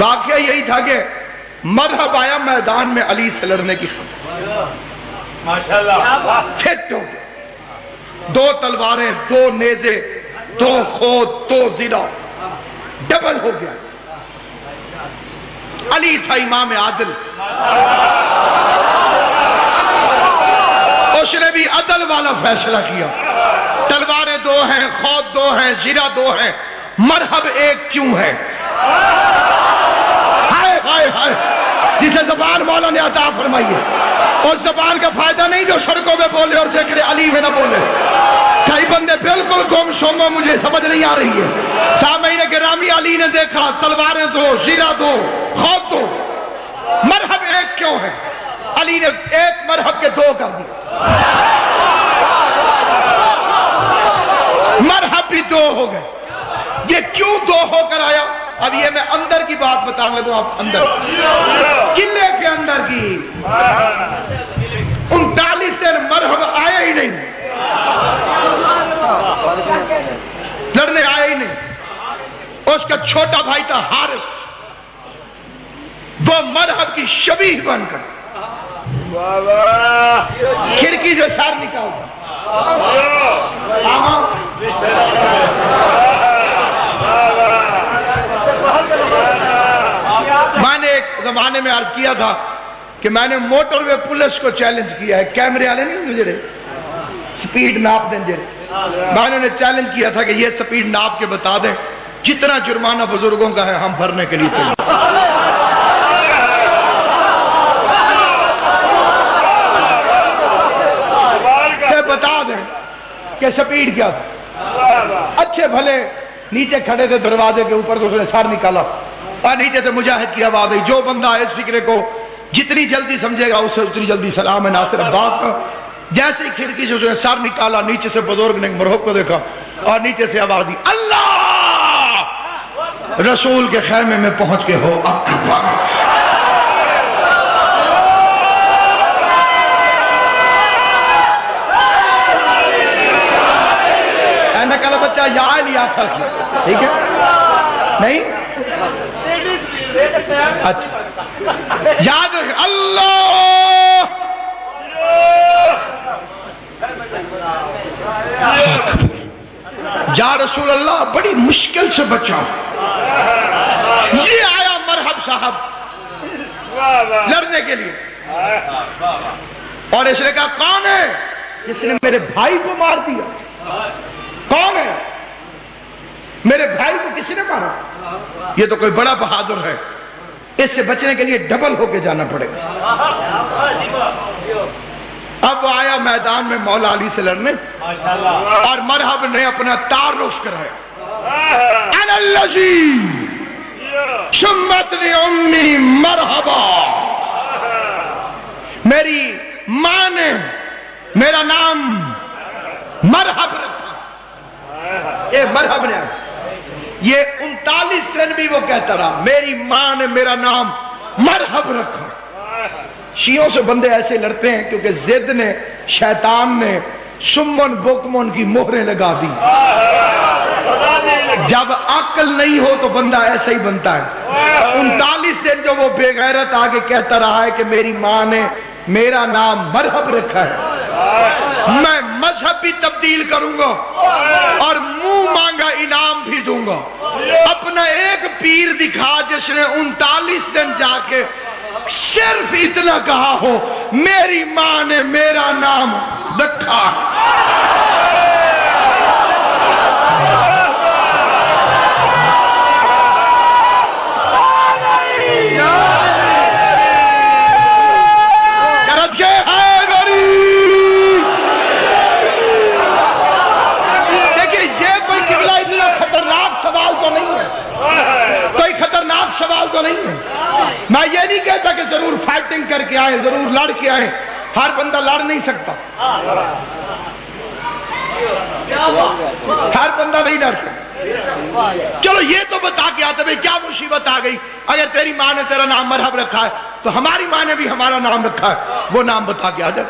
واقعہ یہی تھا کہ مرحب آیا میدان میں علی سے لڑنے کی خبر، ماشاءاللہ فٹ ہو گئے، 2 تلواریں، 2 نیزے، 2 خود، 2 زرہ، ڈبل ہو گیا۔ علی تھا امام عادل، اس نے بھی عدل والا فیصلہ کیا، تلواریں 2 ہیں، خود 2 ہیں، زرہ 2 ہیں، مرحب ایک کیوں ہے؟ ہائے ہائے ہائے، جسے زبان مولا نے عطا فرمائی ہے، اور زبان کا فائدہ نہیں جو سڑکوں میں بولے اور ذکر علی میں نہ بولے۔ کئی بندے بالکل گم سم، مجھے سمجھ نہیں آ رہی ہے۔ سامعین گرامی، علی نے دیکھا تلواریں 2، زرہ 2، خود 2، مرحب ایک کیوں ہے؟ علی نے ایک مرحب کے 2 کر دی، مرحب بھی 2 ہو گئے۔ یہ کیوں 2 ہو کر آیا؟ اب یہ میں اندر کی بات بتاؤں گا، آپ اندر قلعے کے اندر کی 39 دن مرحب آیا ہی نہیں، لڑنے آیا ہی نہیں۔ اس کا چھوٹا بھائی تھا حارث، وہ مرحب کی شبیہ بن کر کھڑکی سے سر نکالتا، میں نے ایک زمانے میں عرض کیا تھا کہ میں نے موٹر وے پولیس کو چیلنج کیا ہے، کیمرے والے نہیں مجھے سپیڈ ناپ دیں جی، میں نے چیلنج کیا تھا کہ یہ سپیڈ ناپ کے بتا دیں جتنا جرمانہ بزرگوں کا ہے ہم بھرنے کے لیے تیار۔ بتا دیں کہ سپیڈ کیا تھا۔ اچھے بھلے نیچے کھڑے تھے دروازے کے اوپر، تو اس نے سر نکالا اور نیچے سے مجاہد کی آواز آئی، جو بندہ اس فکرے کو جتنی جلدی سمجھے گا اسے اتنی جلدی سلام ہے ناصر عباس کا۔ جیسے ہی کھڑکی سے اس نے سر نکالا، نیچے سے بزرگ نے مرحوب کو دیکھا اور نیچے سے آواز دی، اللہ رسول کے خیمے میں پہنچ کے ہو اکبر۔ کل بچہ یا لیا تھا، ٹھیک ہے نہیں؟ اچھا یاد رکھ، اللہ یا رسول اللہ بڑی مشکل سے بچاؤ۔ یہ آیا مرحب صاحب لڑنے کے لیے، اور اس نے کہا کون ہے جس نے میرے بھائی کو مار دیا؟ کون ہے؟ میرے بھائی کو کسی نے مارا؟ یہ تو کوئی بڑا بہادر ہے، اس سے بچنے کے لیے ڈبل ہو کے جانا پڑے گا۔ اب وہ آیا میدان میں مولا علی سے لڑنے، اور مرحب نے اپنا تعارف کرایا، انا الذی شمتنی امی مرحبا، میری ماں نے میرا نام مرحب رکھا۔ یہ مرحب نے، یہ 39 دن بھی وہ کہتا رہا میری ماں نے میرا نام مرحب رکھا۔ شیعوں سے بندے ایسے لڑتے ہیں کیونکہ زد نے، شیطان نے سمن بکمن کی مہریں لگا دی۔ جب عقل نہیں ہو تو بندہ ایسا ہی بنتا ہے۔ 39 دن جو وہ بے غیرت آگے کہتا رہا ہے کہ میری ماں نے میرا نام مرحب رکھا ہے، میں مذہب بھی تبدیل کروں گا اور منہ مانگا انعام بھی دوں گا۔ اپنا ایک پیر دکھا جس نے 39 دن جا کے صرف اتنا کہا ہو میری ماں نے میرا نام رکھا۔ سوال تو نہیں ہے، کوئی خطرناک سوال تو نہیں ہے۔ میں یہ نہیں کہتا کہ ضرور فائٹنگ کر کے آئے، ضرور لڑ کے آئے، ہر بندہ لڑ نہیں سکتا، ہر بندہ نہیں لڑ سکتا۔ چلو یہ تو بتا کے آتے بھائی کیا مصیبت آ گئی، اگر تیری ماں نے تیرا نام مرحب رکھا ہے تو ہماری ماں نے بھی ہمارا نام رکھا ہے، وہ نام بتا کے آ جائے۔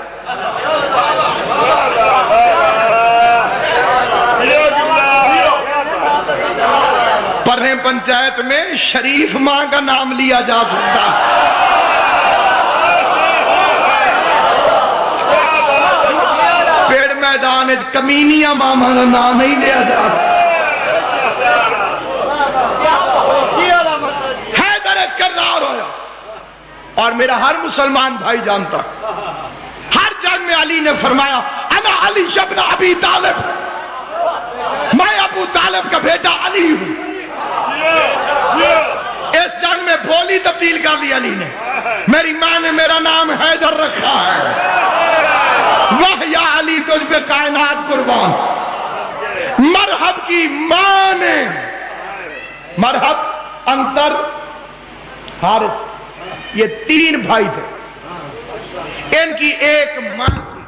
پر صدر پنچایت میں شریف ماں کا نام لیا جا سکتا ہے، پیڑ میدان کمینیاں ماما کا نام نہیں لیا جا سکتا۔ حیدر کرار ہویا، اور میرا ہر مسلمان بھائی جانتا، ہر جنگ میں علی نے فرمایا انا علی ابن ابی طالب، میں ابو طالب کا بیٹا علی ہوں۔ اس جنگ میں بولی تبدیل کر دی علی نے، میری ماں نے میرا نام حیدر رکھا ہے، واہ یا علی تجھ پہ کائنات قربان۔ مرحب کی ماں نے، مرحب، انتر، حارث، یہ تین بھائی تھے، ان کی ایک ماں تھی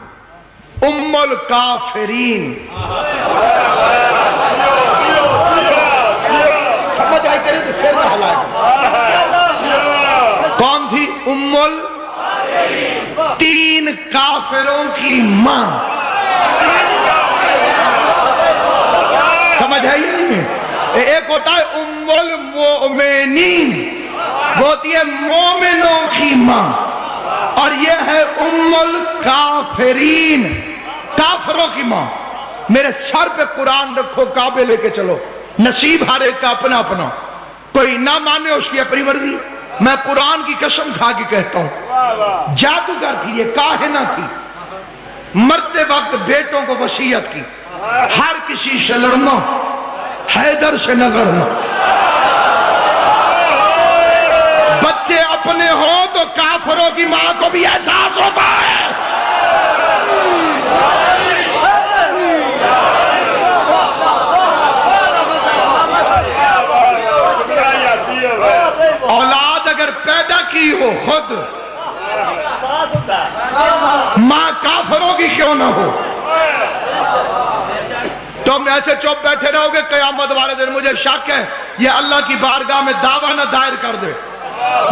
ام الکافرین، سمجھ آئی کرے تو پھر نہ ہلائے۔ کون تھی؟ ام تین کافروں کی ماں، سمجھ آئی نہیں؟ ایک ہوتا ہے ام المؤمنین، وہ ہوتی ہے مومنوں کی ماں، اور یہ ہے ام الکافرین، کافروں کی ماں۔ میرے سر پہ قرآن رکھو، کعبے لے کے چلو، نصیب ہر ایک کا اپنا اپنا، کوئی نہ مانے اس کی اپنی مرضی۔ میں قرآن کی قسم کھا کے کہتا ہوں، جادوگر تھی یہ، کاہنہ تھی، مرتے وقت بیٹوں کو وصیت کی ہر کسی سے لڑنا، حیدر سے نہ لڑنا، بچے اپنے ہوں تو کافروں کی ماں کو بھی احساس ہوتا ہے۔ اولاد اگر پیدا کی ہو خود، ماں کافروں کی کیوں نہ ہو، تم ایسے چپ بیٹھے رہو گے، قیامت والے دن مجھے شک ہے یہ اللہ کی بارگاہ میں دعویٰ نہ دائر کر دے،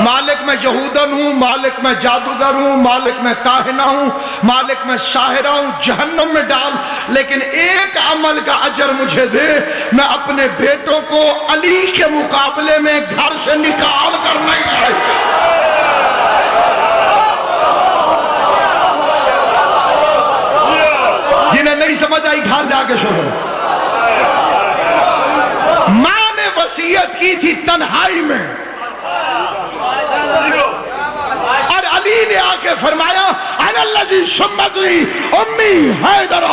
مالک میں یہودن ہوں، مالک میں جادوگر ہوں، مالک میں کاہنہ ہوں، مالک میں ساحرہ ہوں، جہنم میں ڈال، لیکن ایک عمل کا اجر مجھے دے، میں اپنے بیٹوں کو علی کے مقابلے میں گھر سے نکال کر نہیں آئے۔ جنہیں نہیں سمجھ آئی گھر جا کے سنو، ماں نے وصیت کی تھی تنہائی میں، اور علی نے آ کے فرمایا انا الذی سمتنی امی حیدر،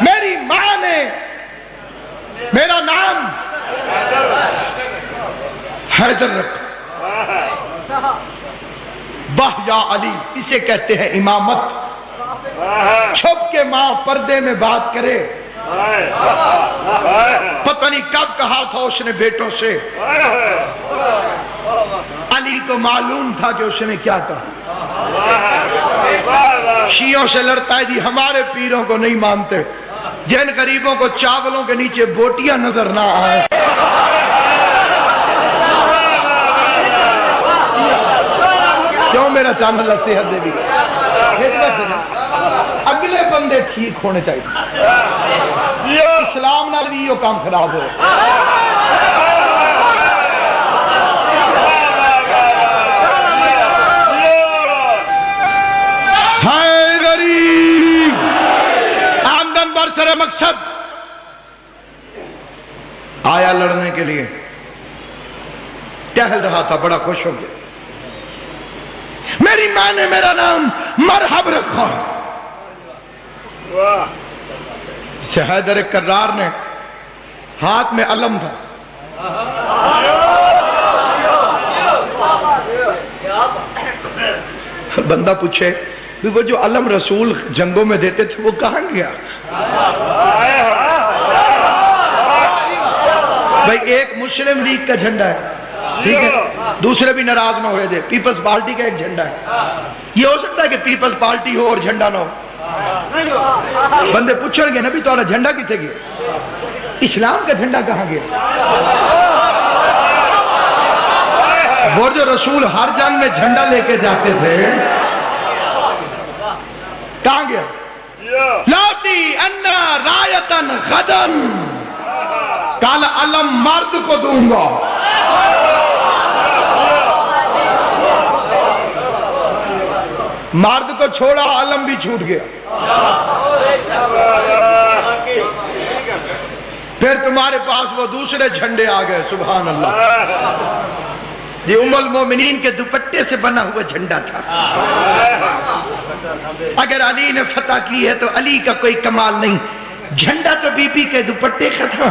میری ماں نے میرا نام حیدر رکھا۔ واہ یا علی، اسے کہتے ہیں امامت، چھپ کے ماں پردے میں بات کرے، پتہ نہیں کب کہا تھا اس نے بیٹوں سے، علی کو معلوم تھا کہ اس نے کیا کہا۔ شیعوں سے لڑتا ہے جی، ہمارے پیروں کو نہیں مانتے، جن غریبوں کو چاولوں کے نیچے بوٹیاں نظر نہ آئے۔ کیوں میرا چینل صحت دے بھی اگلے بندے ٹھیک ہونے چاہیے، اسلام نہ بھی یہ کام خراب ہو۔ ہائے غریب، آمدن برسر مقصد آیا لڑنے کے لیے، ٹہل رہا تھا، بڑا خوش ہو گیا، میری ماں نے میرا نام مرحب رکھا۔ حیدر کرار نے ہاتھ میں علم تھا، بندہ پوچھے وہ جو علم رسول جنگوں میں دیتے تھے وہ کہاں گیا؟ بھائی ایک مسلم لیگ کا جھنڈا ہے، ٹھیک ہے، دوسرے بھی ناراض نہ ہوئے دے، پیپلز پارٹی کا ایک جھنڈا ہے، یہ ہو سکتا ہے کہ پیپلز پارٹی ہو اور جھنڈا نہ ہو؟ بندے پوچھیں گے نبی تمہارا جھنڈا کتنے گیا؟ اسلام کا جھنڈا کہاں گیا؟ وہ جو رسول ہر جنگ میں جھنڈا لے کے جاتے تھے کہاں گیا؟ لاتی انا رایتن غدن، کل علم مرد کو دوں گا. مرد کو چھوڑا علم بھی چھوٹ گیا. پھر تمہارے پاس وہ دوسرے جھنڈے آ گئے. سبحان اللہ. یہ ام المومنین کے دوپٹے سے بنا ہوا جھنڈا تھا. اگر علی نے فتح کی ہے تو علی کا کوئی کمال نہیں، جھنڈا تو بی بی کے دوپٹے کا تھا.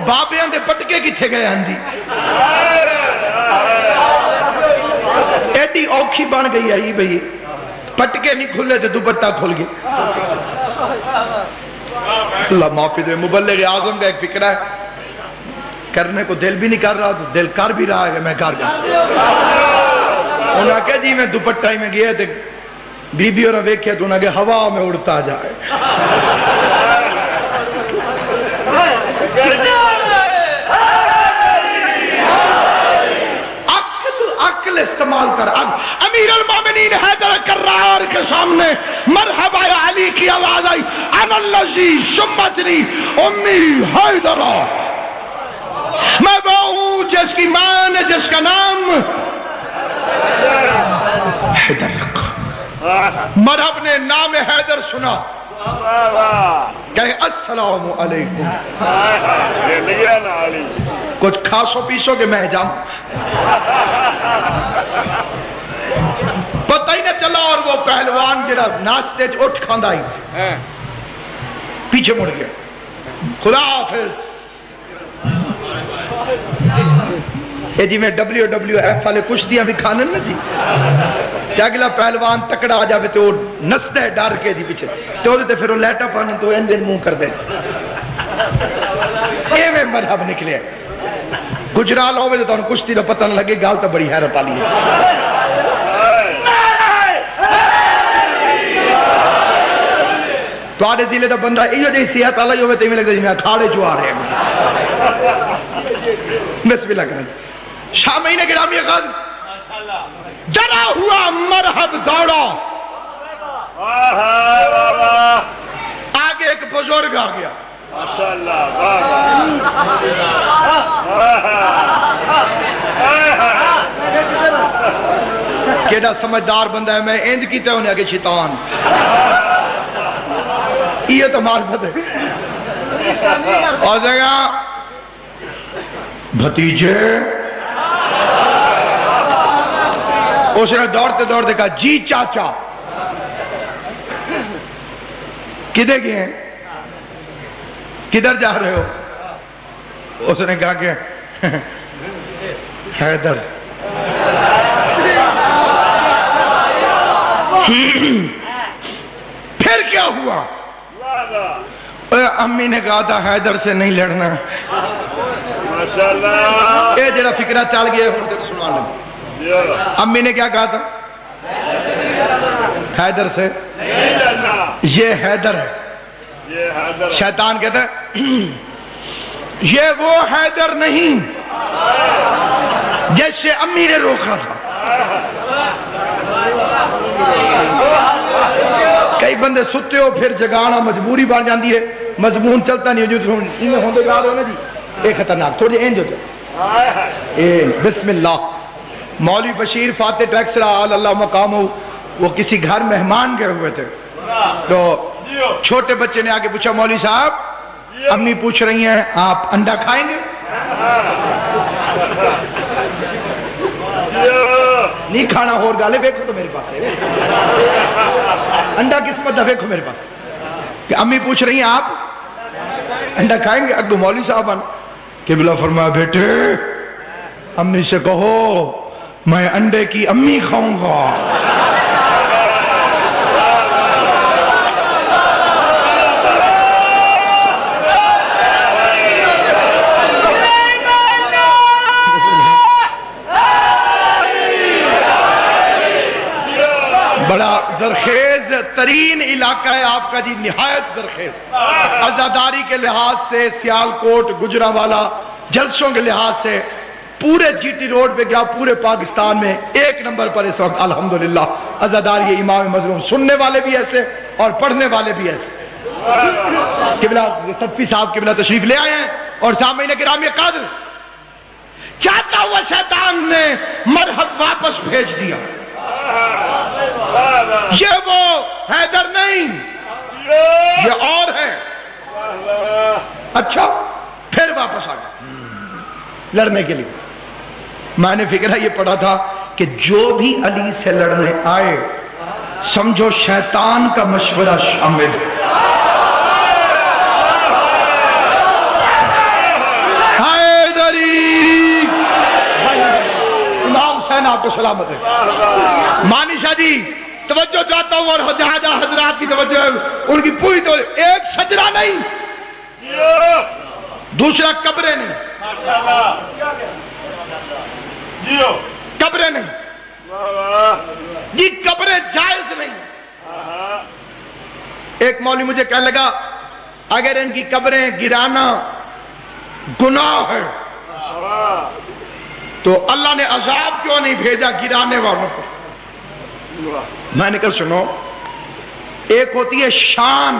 بابیاں دے پٹکے کتنے گئے ہیں جی؟ ایڈی اوکھی بن گئی ہے بھئی، پٹکے نہیں کھلے تو دوپٹہ کھل گیا. اللہ معافی دے. مبلغ اعظم کا ایک فکرہ ہے، کرنے کو دل بھی نہیں کر رہا تو دل کر بھی رہا ہے کہ میں کر جاؤں. انہوں نے کہا جی میں دوپٹہ ہی میں گیا تھے، بی بی اور ویکھیا تو انہوں نے کہا ہوا میں اڑتا جائے. عقل استعمال کر. اب امیر المومنین حیدر کرار کے سامنے مرحبا یا علی کی آواز آئی، انا الذی شمتنی امی حیدرہ، میں وہ ہوں جس کی ماں نے جس کا نام حیدر رکھا. مرحب نے نام حیدر سنا، کہے السلام علیکم. کچھ کھاسو پیسو کہ میں جاؤں، پتہ ہی نہ چلا. اور وہ پہلوان جڑا ناچتے اٹھ کھاندا ہی پیچھے مڑ گیا. خدا حافظ. یہ جی میں WWF والے کشتیاں بھی کھانے نا جی، کہ اگلا پہلوان تکڑا آ جائے تو نستا ہے ڈر کے جی پیچھے تو پھر وہ لیٹا پانی تو اندر منہ کر دے. یہ میں مرحب نکلے. گجرال ہوئے تو انہوں کشتی تو پتہ نہ لگے. گال تو بڑی حیرت والی ہے. تو آدھے ضلع کا بندہ یہ جی صحت والا ہی ہوئے تو لگتا جی میں اکھاڑے جو آ رہے ہیں. بسم اللہ کریں. شاہ مہینے گرامی غد ڈرا ہوا مرحب دوڑا. آگے ایک بزرگ آ گیا. کیڑا سمجھدار بندہ ہے. میں ایند کیتے ہونے آگے شیطان یہ تو معرفت ہے. اور جگہ بھتیجے اس نے دوڑتے دوڑتے کہا جی چاچا. کدھر گئے ہیں؟ کدھر جا رہے ہو؟ اس نے کہا کہ حیدر. پھر کیا ہوا؟ امی نے کہا تھا حیدر سے نہیں لڑنا. یہ جڑا فکرہ چل گیا سنا لیں. امی نے کیا کہا تھا؟ حیدر سے یہ حیدر ہے. شیطان کہتا ہے یہ وہ حیدر نہیں جیسے امی نے روکا تھا. کئی بندے ستے ہو پھر جگانا مجبوری بن جاتی ہے. مضمون چلتا نہیں جو ہوندے گا رہے نا جی. ایک خطرناک تھوڑی اینج ہو جائے. بسم اللہ. مولوی بشیر فاتح ٹیکسرا اللہ مقام ہو، وہ کسی گھر مہمان گئے ہوئے تھے تو چھوٹے بچے نے آگے پوچھا مولوی صاحب امی پوچھ رہی ہیں آپ انڈا کھائیں گے؟ نہیں کھانا ہو گالے دیکھو تو میرے پاس انڈا کس مدد دیکھو میرے پاس کہ امی پوچھ رہی ہیں آپ انڈا کھائیں گے؟ اگو مولوی صاحب کہ بلا فرمایا بیٹے امی سے کہو میں انڈے کی امی کھاؤں گا. بڑا زرخیز ترین علاقہ ہے آپ کا جی، نہایت زرخیز. عزاداری کے لحاظ سے سیالکوٹ گجرانوالہ جلسوں کے لحاظ سے پورے جی ٹی روڈ پہ گیا، پورے پاکستان میں 1 نمبر پر اس وقت الحمدللہ عزادار یہ امام مظلوم، سننے والے بھی ایسے اور پڑھنے والے بھی ایسے۔ قبلہ صدفی صاحب قبلہ تشریف لے آئے ہیں، اور سامعین کرام قدر چاہتا ہوا شیطان نے مرحب واپس بھیج دیا، یہ وہ حیدر نہیں، یہ اور ہے۔ اچھا پھر واپس آ گیا لڑنے کے لیے۔ میں نے فکرہ یہ پڑھا تھا کہ جو بھی علی سے لڑنے آئے سمجھو شیطان کا مشورہ شامل ہے۔ امام حسین آپ کو سلامت ہے۔ مانی شاہ جی توجہ چاہتا ہوں، اور جہاں جہاں حضرات کی توجہ ہے ان کی پوری تو ایک سجدہ نہیں، دوسرا قبریں نہیں، قبریں نہیں جی، قبریں جائز نہیں۔ ایک مولوی مجھے کہنے لگا اگر ان کی قبریں گرانا گناہ ہے تو اللہ نے عذاب کیوں نہیں بھیجا گرانے والوں کو؟ میں نے کہا سنو، ایک ہوتی ہے شان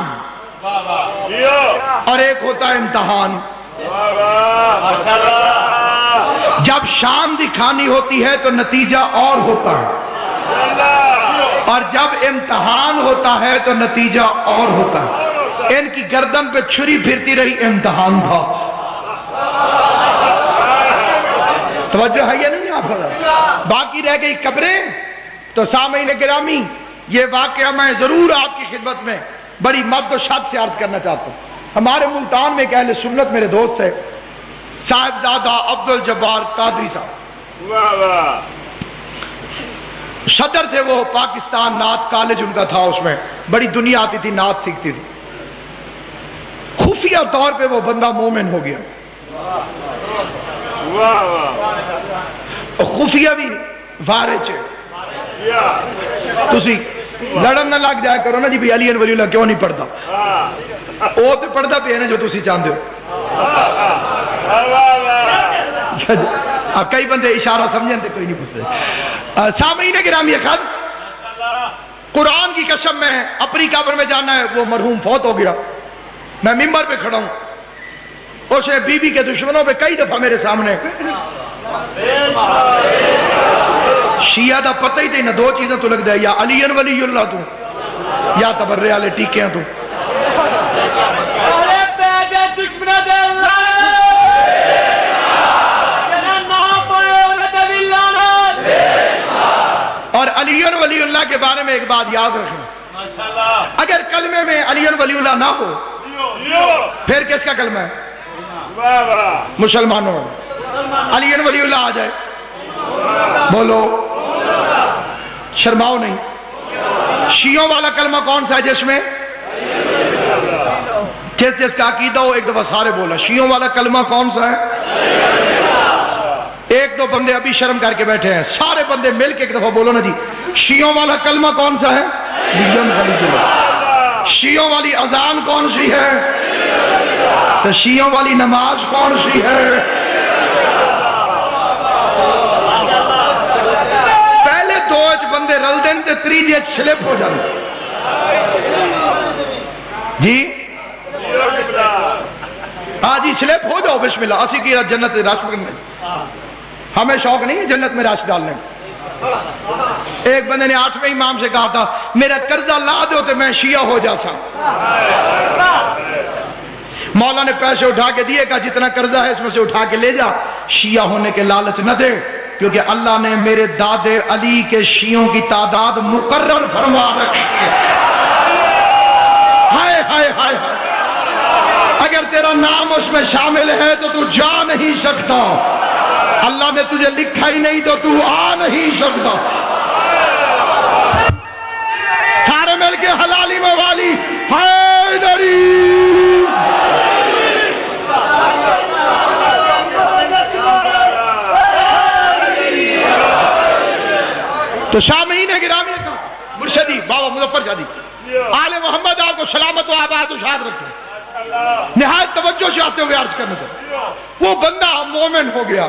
اور ایک ہوتا ہے امتحان۔ جب شان دکھانی ہوتی ہے تو نتیجہ اور ہوتا ہے، اور جب امتحان ہوتا ہے تو نتیجہ اور ہوتا ہے۔ ان کی گردن پہ چھری پھرتی رہی، امتحان تھا۔ توجہ ہے یا نہیں آپ؟ باقی رہ گئی قبریں۔ تو سامعین گرامی یہ واقعہ میں ضرور آپ کی خدمت میں بڑی مد و شد سے عرض کرنا چاہتا ہوں۔ ہمارے ملتان میں ایک اہل سنت میرے دوست ہے صاحبزادہ عبدالجبار قادری صاحب، صدر تھے وہ پاکستان نعت کالج ان کا تھا، اس میں بڑی دنیا آتی تھی، نعت سیکھتی تھی۔ خفیہ طور پہ وہ بندہ مومن ہو گیا، خفیہ بھی وارچ ہے۔ تسی لڑن نہ لگ جایا کرو نا جی بھی علی ولی اللہ کیوں نہیں پڑھتا، وہ تو پڑھتا پہ ہے نا جو تسی چاہتے ہو۔ کئی بندے اشارہ سمجھیں تو کوئی نہیں پوچھتے۔ سامعین گرامی خد قرآن کی قسم میں اپنی قبر میں جانا ہے، وہ مرحوم فوت ہو گیا، میں ممبر پہ کھڑا ہوں، اس نے بی بی کے دشمنوں پہ کئی دفعہ میرے سامنے شیعہ دا پتہ ہی تھی نہ، دو چیزیں تو لگ جائے، یا علی ولی اللہ تو یا تبرے والے ٹیکے ہیں تو۔ اور علی ولی اللہ کے بارے میں ایک بات یاد رکھیں، اگر کلمے میں علی ولی اللہ نہ ہو پھر کس کا کلمہ ہے؟ مسلمانوں علی ولی اللہ آ جائے، بولو شرماؤ نہیں۔ شیعوں والا کلمہ کون سا ہے جس میں جس جس کا عقیدہ ہو ایک دفعہ سارے بولا، شیعوں والا کلمہ کون سا ہے؟ ایک دو بندے ابھی شرم کر کے بیٹھے ہیں، سارے بندے مل کے ایک دفعہ بولو نا جی، شیعوں والا کلمہ کون سا ہے؟ شیعوں والی اذان کون سی ہے؟ تو شیعوں والی نماز کون سی ہے؟ پہلے دو بندے رل دیں تے تریجے سلپ ہو جاتے جی، ہاں جی سلپ ہو جاؤ، بسم اللہ، اسی کی جنت میں راش پکڑنے، ہمیں شوق نہیں ہے جنت میں راش ڈالنے۔ ایک بندے نے 8ویں امام سے کہا تھا میرا قرضہ لا دو تو میں شیعہ ہو جاتا۔ مولا نے پیسے اٹھا کے دیے، کہا جتنا قرضہ ہے اس میں سے اٹھا کے لے جا، شیعہ ہونے کے لالچ نہ دے، کیونکہ اللہ نے میرے دادے علی کے شیعوں کی تعداد مقرر فرما رکھی ہے۔ ہائے ہائے ہائے، اگر تیرا نام اس میں شامل ہے تو تو جا نہیں سکتا، اللہ نے تجھے لکھا ہی نہیں تو تو آ نہیں سکتا۔ سارے مل کے حلالی موالی حیدری۔ تو سامعین گرامی کا مرشدی بابا مظفر شاہ جی آل محمد آپ کو سلامت و آباد و شاد رکھتے ہیں۔ نہایت توجہ سے آتے ہوئے عرض کرنا چاہتے، وہ بندہ مومن ہو گیا،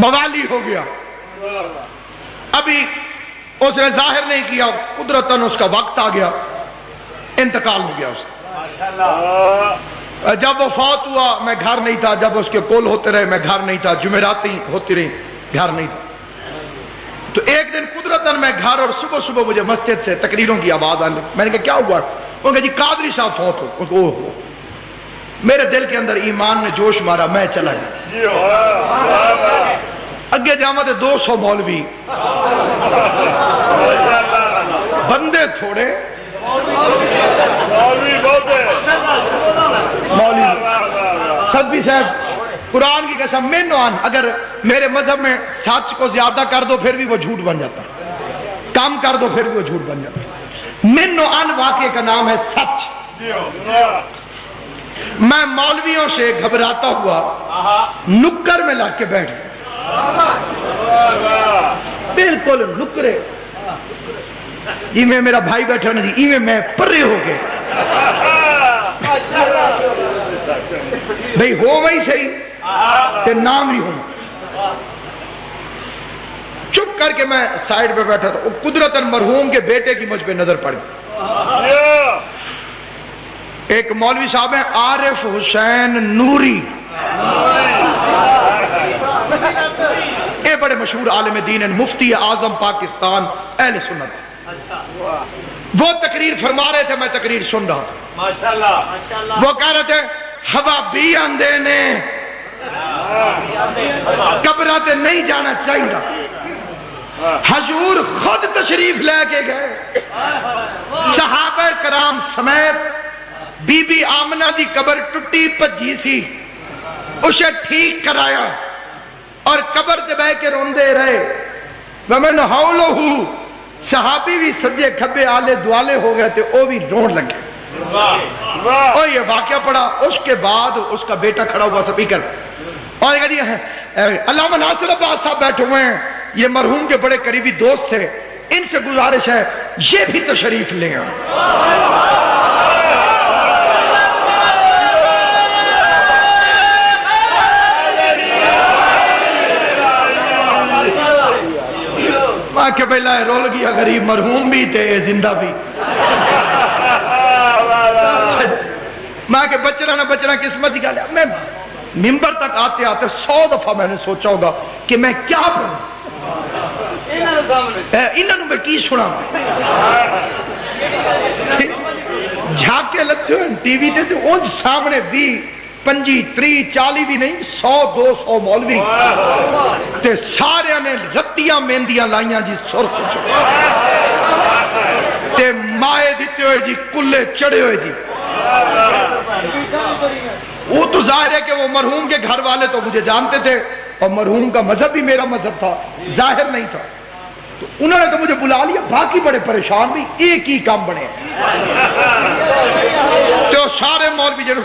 موالی ہو گیا. ابھی اس نے ظاہر نہیں کیا, قدرتاً اس کا وقت آ گیا, انتقال ہو گیا اس کا. جب وہ فوت ہوا میں گھر نہیں تھا, جب اس کے کول ہوتے رہے میں گھر نہیں تھا, جمعراتی ہوتی رہی گھر نہیں تھا. تو ایک دن قدرتاً میں گھر, اور صبح صبح مجھے مسجد سے تقریروں کی آواز آنے. میں نے کہا کیا ہوا؟ انہوں نے کہا جی قادری صاحب فوت ہو. میرے دل کے اندر ایمان نے جوش مارا, میں چلا گیا. اگے جاما تو 200 مولوی, بندے تھوڑے, مولوی صدبی صاحب قرآن کی قسم من عن, اگر میرے مذہب میں سچ کو زیادہ کر دو پھر بھی وہ جھوٹ بن جاتا, کم کر دو پھر بھی وہ جھوٹ بن جاتا. من عن واقعے کا نام ہے سچ. میں مولویوں سے گھبراتا ہوا نکر میں لا کے بیٹھ گیا, بالکل نکرے جی میں میرا بھائی بیٹھا نا جی ایویں میں پرے ہو گئے بھائی ہو وہی صحیح تے نام نہیں ہوں. چپ کر کے میں سائڈ پہ بیٹھا تھا. قدرتاً مرحوم کے بیٹے کی مجھ پہ نظر پڑی. ایک مولوی صاحب ہیں عارف حسین نوری, یہ بڑے مشہور عالم دین ہیں, مفتی اعظم پاکستان اہل سنت. وہ تقریر فرما رہے تھے, میں تقریر سن رہا تھا. وہ کہہ رہے تھے ہوا بھی آندے نے قبرہ تے نہیں جانا چاہیے. حضور خود تشریف لے کے گئے, صحابہ کرام سمیت. بی بی آمنہ دی قبر ٹٹی پجی سی, اسے ٹھیک کرایا اور قبر تے بہ کے روندے رہے. ومن حولہ, صحابی بھی سجے کھبے آلے دوالے ہو گئے تھے, وہ بھی رون لگے. اور یہ واقعہ پڑا. اس کے بعد اس کا بیٹا کھڑا ہوا سپیکر, اور علامہ ناصر عباس صاحب بیٹھے ہوئے ہیں, یہ مرحوم کے بڑے قریبی دوست تھے, ان سے گزارش ہے یہ بھی تشریف لیں. ماں کے پہلا رول گیا غریب, مرحوم بھی تھے زندہ بھی. ماں کے بچنا نہ بچنا قسمت ہی گیا. میں ممبر تک آتے آتے 100 دفعہ میں نے سوچا ہوگا کہ میں کیا کروں, انہوں میں کی سنا. جھاکے لگتے ہوئے ٹی وی تے ان سامنے بھی 25 30 40 بھی نہیں 100 200 مولوی تے سارے نے رتیاں مہندیاں لائیاں جی, سرخ تے مائے دیتے ہوئے جی, کلے چڑھے ہوئے جی. وہ تو ظاہر ہے کہ وہ مرحوم کے گھر والے تو مجھے جانتے تھے, اور مرحوم کا مذہب بھی میرا مذہب تھا, ظاہر نہیں تھا. تو انہوں نے تو مجھے بلا لیا, باقی بڑے پریشان بھی, ایک ہی کام بنے. تو سارے مولوی جنہوں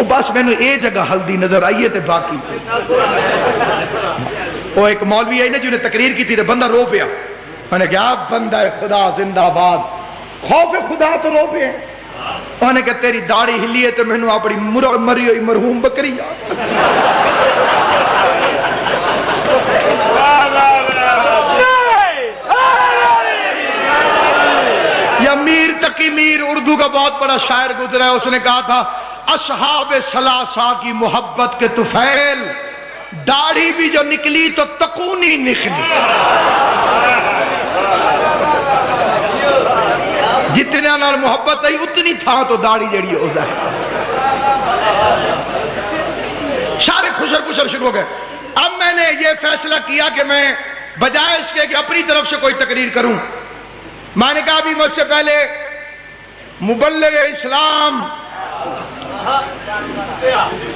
بس میں نے یہ جگہ ہلدی نظر آئی ہے, باقی وہ ایک مولوی آئی نا جنہیں تقریر کی تھی, بندہ رو پیا. میں نے کہا بندہ خدا زندہ باد, خوف خدا تو رو پے. انہوں نے کہا تیری داڑھی ہلی ہے تو میں نے اپنی مری ہوئی مرحوم بکری یا میر تقی میر اردو کا بہت بڑا شاعر گزرا ہے, اس نے کہا تھا اصحاب ثلاثہ کی محبت کے طفیل, داڑھی بھی جو نکلی تو تکونی نکلی. جتنے نال محبت ہے اتنی تھا تو داڑھی جڑی ہو جائے. سارے خوشر خوشر شروع ہو گئے. اب میں نے یہ فیصلہ کیا کہ میں بجائے اس کے کہ اپنی طرف سے کوئی تقریر کروں, میں نے کہا ابھی مجھ سے پہلے مبلغ اسلام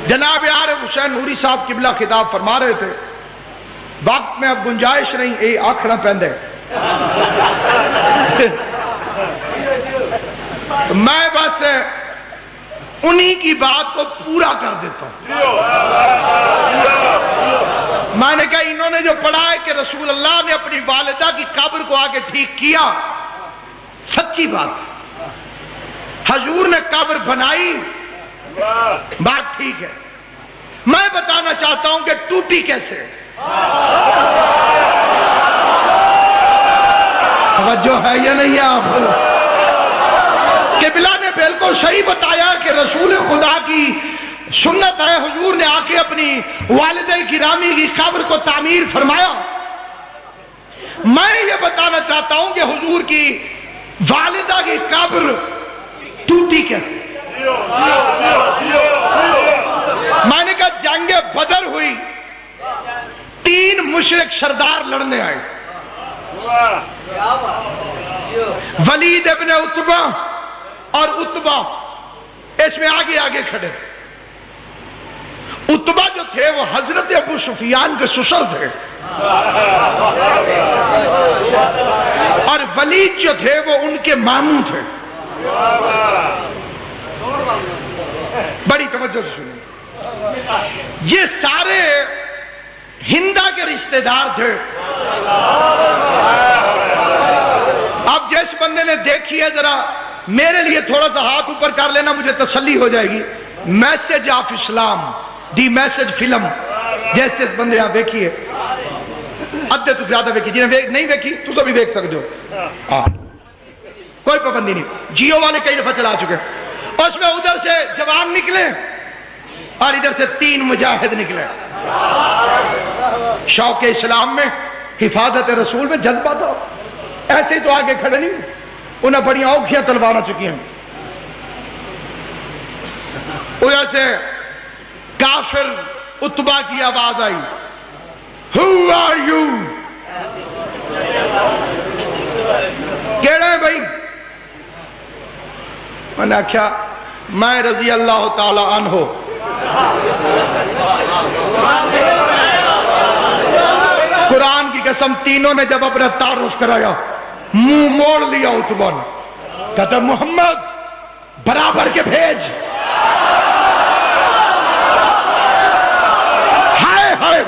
جناب عارف حسین نوری صاحب قبلہ خطاب فرما رہے تھے. وقت میں اب گنجائش نہیں, اے آکھنا پہندے. تو میں بس انہی کی بات کو پورا کر دیتا ہوں. میں نے کہا انہوں نے جو پڑھا ہے کہ رسول اللہ نے اپنی والدہ کی قبر کو آگے ٹھیک کیا, سچی بات. حضور نے قبر بنائی, بات ٹھیک ہے, میں بتانا چاہتا ہوں کہ ٹوٹی کیسے. توجہ ہے یا نہیں آپ؟ قبلہ نے بالکل صحیح بتایا کہ رسول خدا کی سنت ہے. حضور نے آ کے اپنی والدہ گرامی کی قبر کو تعمیر فرمایا. میں یہ بتانا چاہتا ہوں کہ حضور کی والدہ کی قبر ٹوٹی کیسے. میں نے کہا جنگ بدر ہوئی, 3 مشرک سردار لڑنے آئے. ولید ابن عتبہ اور عتبہ اس میں آگے آگے کھڑے. عتبہ جو تھے وہ حضرت ابو سفیان کے سسر تھے, اور ولید جو تھے وہ ان کے ماموں تھے. بڑی توجہ سے سنیں, یہ سارے ہندا کے رشتہ دار تھے. اب جس بندے نے دیکھی ہے ذرا میرے لیے تھوڑا سا ہاتھ اوپر کر لینا, مجھے تسلی ہو جائے گی. Message of Islam, the message film, جیسے بندے آپ دیکھیے ادھے تو زیادہ دیکھی, جنہیں نہیں دیکھی تو سبھی دیکھ سکتے ہو, کوئی پابندی نہیں. جیو والے کئی دفعہ چلا چکے. اس میں ادھر سے جوان نکلے اور ادھر سے 3 مجاہد نکلے. شوق اسلام میں, حفاظت رسول میں جذبہ تھا. ایسے ہی تو آگے کھڑے نہیں, انہیں بڑی اوکھیاں تلوار چکی ہیں. ادھر سے کافر عتبہ کی آواز آئی, Who are you? کہڑا ہے بھائی؟ میں نے کہا میں رضی اللہ تعالی عنہ. قرآن کی قسم تینوں نے جب اپنا تعارف کرایا منہ موڑ لیا عتبہ نے. کہتا محمد برابر کے بھیج. ہائے ہائے,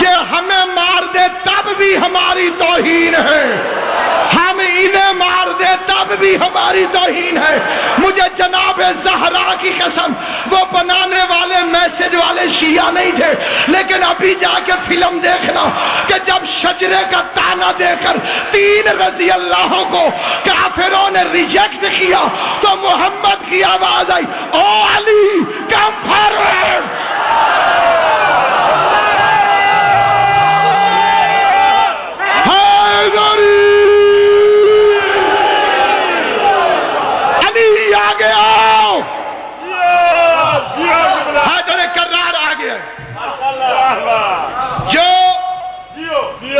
یہ ہمیں مار دے تب بھی ہماری توہین ہے, ہم انہیں مار دے تب بھی ہماری توہین ہے. مجھے جناب زہرا کی قسم, وہ بنانے والے میسج والے شیعہ نہیں تھے, لیکن ابھی جا کے فلم دیکھنا کہ جب شجرے کا تانا دے کر 3 رضی اللہ کو کافروں نے ریجیکٹ کیا تو محمد کی آواز آئی, او علی کم فارورڈ. علی آ گیا, حیدر کرار آ گیا. جو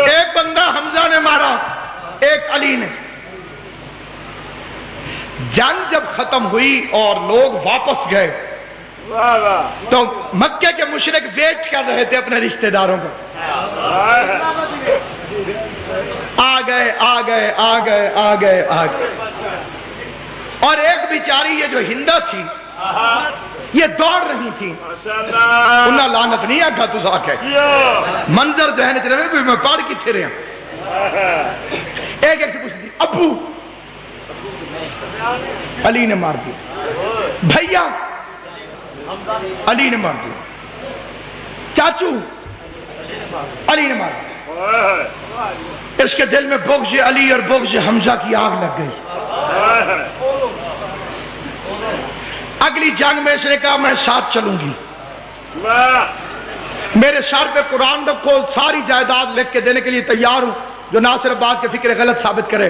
ایک بندہ حمزہ نے مارا, ایک علی نے. جنگ جب ختم ہوئی اور لوگ واپس گئے تو مکے کے مشرک ویٹ کر رہے تھے اپنے رشتہ داروں کو. آ گئے آ گئے آ گئے آ گئے آ گئے. اور ایک بیچاری یہ جو ہندا تھی یہ دوڑ رہی تھی, انہاں لعنت نہیں آگا تو ساکھ ہے منظر ذہن چ رہے میں پڑھ کتنے رہا. ایک ایک سے پوچھتی ابو, علی نے مار دیا. بھیا, علی نے مار دیا. چاچو, علی نے مار دیا. اس کے دل میں بغض علی اور بغض حمزہ کی آگ لگ گئی. اگلی جنگ میں اس نے کہا میں ساتھ چلوں گی, میرے سر پہ قرآن رکھو, ساری جائیداد لکھ کے دینے کے لیے تیار ہوں جو ناصر بات کے فکر غلط ثابت کرے.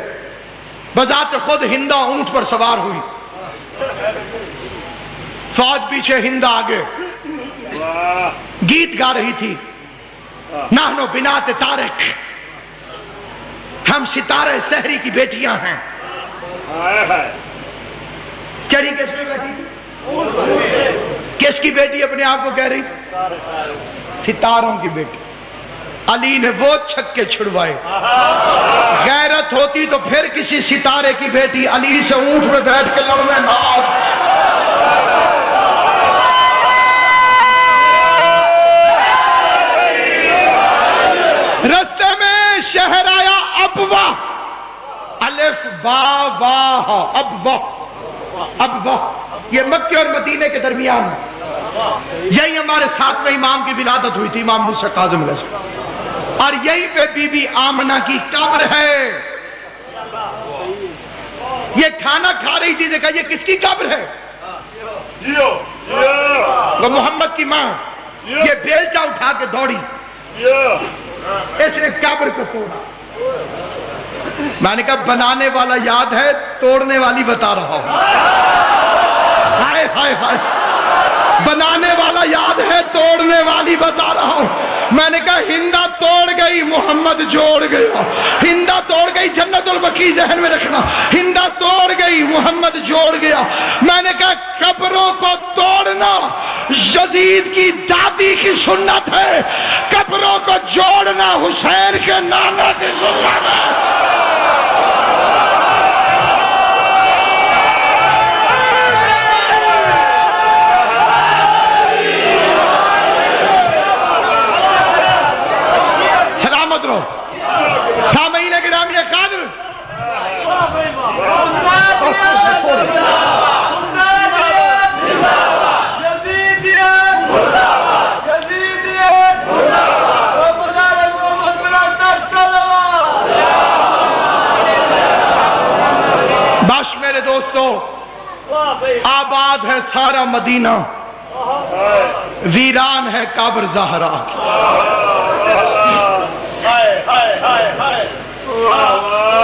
بذات خود ہندا اونٹ پر سوار ہوئی, فوج پیچھے ہندا آگے, گیت گا رہی تھی. نحنو بنات طارق, ہم ستارے سحری کی بیٹیاں ہیں. چری کس میں بیٹی تھی؟ کس کی بیٹی اپنے آپ کو کہہ رہی؟ ستاروں کی بیٹی. علی نے وہ چھکے چھڑوائے. غیرت ہوتی تو پھر کسی ستارے کی بیٹی علی سے اونٹ میں بیٹھ کے لڑنے نہ. رستے میں شہر آیا ابوا, الف با واہ, ابوا, ابوا. یہ مکے اور مدینے کے درمیان یہی ہمارے 7ویں امام کی ولادت ہوئی تھی، امام موسیٰ کاظم علیہ السلام، اور یہی پہ بی بی آمنہ کی قبر ہے۔ یہ کھانا کھا رہی تھی، دیکھا یہ کس کی قبر ہے؟ وہ محمد کی ماں، یہ بیلچا اٹھا کے دوڑی، اس نے قبر کو توڑا۔ میں نے کہا بنانے والا یاد ہے، توڑنے والی بتا رہا ہوں۔ ہائے ہائے ہائے، بنانے والا یاد ہے، توڑنے والی بتا رہا ہوں۔ میں نے کہا ہندا توڑ گئی، محمد جوڑ گیا۔ ہندا توڑ گئی، جنت البقیع ذہن میں رکھنا، ہندا توڑ گئی، محمد جوڑ گیا۔ میں نے کہا قبروں کو توڑنا یزید کی دادی کی سنت ہے، قبروں کو جوڑنا حسین کے نانا کی سنت ہے۔ سامعین گرامی قدر، بس میرے دوستو، آباد ہے سارا مدینہ، ویران ہے قبر زہرا۔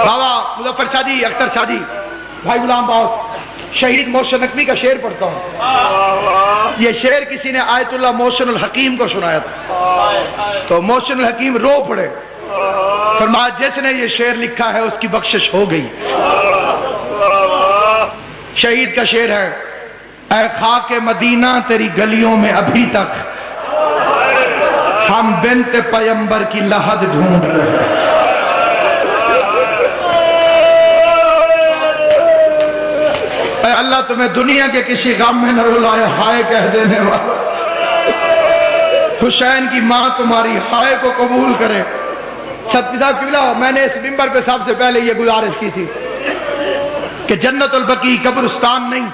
بابا مظفر شاہ جی، اختر شاہ جی، بھائی غلام باؤ، شہید محسن نقوی کا شعر پڑھتا ہوں۔ یہ شعر کسی نے آیت اللہ محسن الحکیم کو سنایا تھا، تو محسن الحکیم رو پڑے، فرمایا جس نے یہ شعر لکھا ہے اس کی بخشش ہو گئی۔ شہید کا شعر ہے، اے خاک مدینہ تیری گلیوں میں ابھی تک ہم بنت پیمبر کی لحد ڈھونڈ رہے ہیں۔ اے اللہ تمہیں دنیا کے کسی غم میں نہ رلائے، ہائے کہہ دینے والا حسین کی ماں تمہاری ہائے کو قبول کرے۔ صدقی صاحب قبلہ، میں نے اس منبر پہ سب سے پہلے یہ گزارش کی تھی کہ جنت البقیع قبرستان نہیں،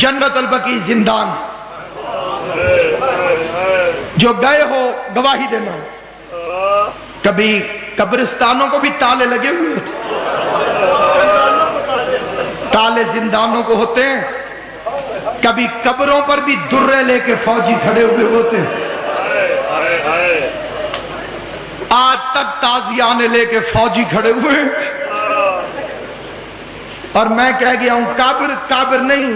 جنت البقیع زندان۔ جو گئے ہو گواہی دینا، کبھی قبرستانوں کو بھی تالے لگے ہوئے ہوتے، تالے زندانوں کو ہوتے ہیں، کبھی قبروں پر بھی درے لے کے فوجی کھڑے ہوئے ہوتے ہیں۔ آج تک تازیانے لے کے فوجی کھڑے ہوئے ہیں، اور میں کہہ گیا ہوں قبر نہیں۔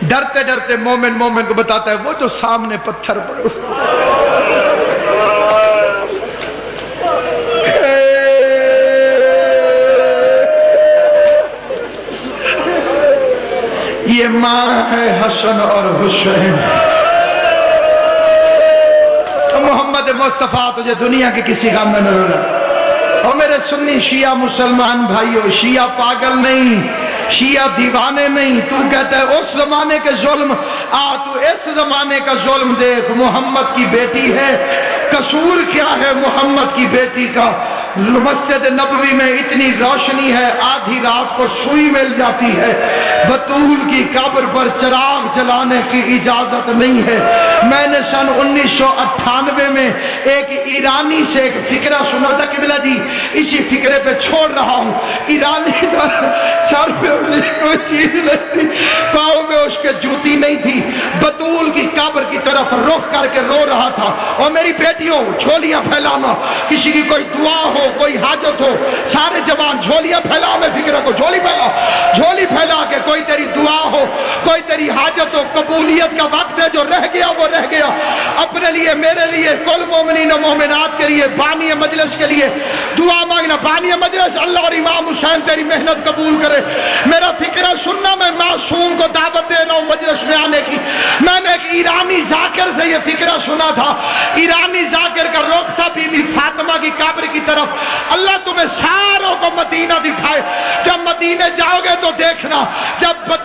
ڈرتے ڈرتے مومن کو بتاتا ہے وہ جو سامنے پتھر پڑے یہ ماں ہے حسن اور حسین۔ محمد مصطفیٰ تجھے دنیا کے کسی غم میں نہ رونا۔ اور میرے سنی شیعہ مسلمان بھائیو، شیعہ پاگل نہیں، شیعہ دیوانے نہیں۔ تو کہتا ہے اس زمانے کے ظلم، تو اس زمانے کا ظلم دیکھ، محمد کی بیٹی ہے، قصور کیا ہے محمد کی بیٹی کا؟ مسجد نبوی میں اتنی روشنی ہے، آدھی رات کو سوئی مل جاتی ہے، بطول کی قبر پر چراغ جلانے کی اجازت نہیں ہے۔ میں نے سن 1998 میں ایک ایرانی سے ایک فکرہ سنا تھا، قبلہ جی اسی فکرے پہ چھوڑ رہا ہوں۔ ایرانی کا سر پہ کوئی چیز نہیں تھی، پاؤں میں اس کے جوتی نہیں تھی، بطول کی قبر کی طرف رخ کر کے رو رہا تھا۔ اور میری بیٹیوں، جھولیاں پھیلانا، کسی کی کوئی دعا ہو، کوئی حاجت ہو، سارے جوان جھولیاں پھیلاؤ، میں فکر کو جھولی پھیلاؤ، جھولی پھیلا کے کوئی تیری دعا ہو، کوئی تیری حاجت ہو، قبولیت کا وقت ہے، جو رہ گیا وہ رہ گیا۔ اپنے لیے، میرے لیے، کل مومنین و مومنات کے لیے، بانی مجلس کے لیے دعا مانگنا۔ بانی مجلس اللہ اور امام حسین تیری محنت قبول کرے۔ میرا فکرہ سننا، میں معصوم کو دعوت دے رہا ہوں مجلس میں آنے کی۔ میں نے ایک ایرانی ذاکر سے یہ فکرہ سنا تھا، ایرانی ذاکر کا رخ تھا بی بی فاطمہ کی قبر کی طرف۔ اللہ تمہیں ساروں کو مدینہ دکھائے، جب مدینہ جاؤ گے تو دیکھنا، جب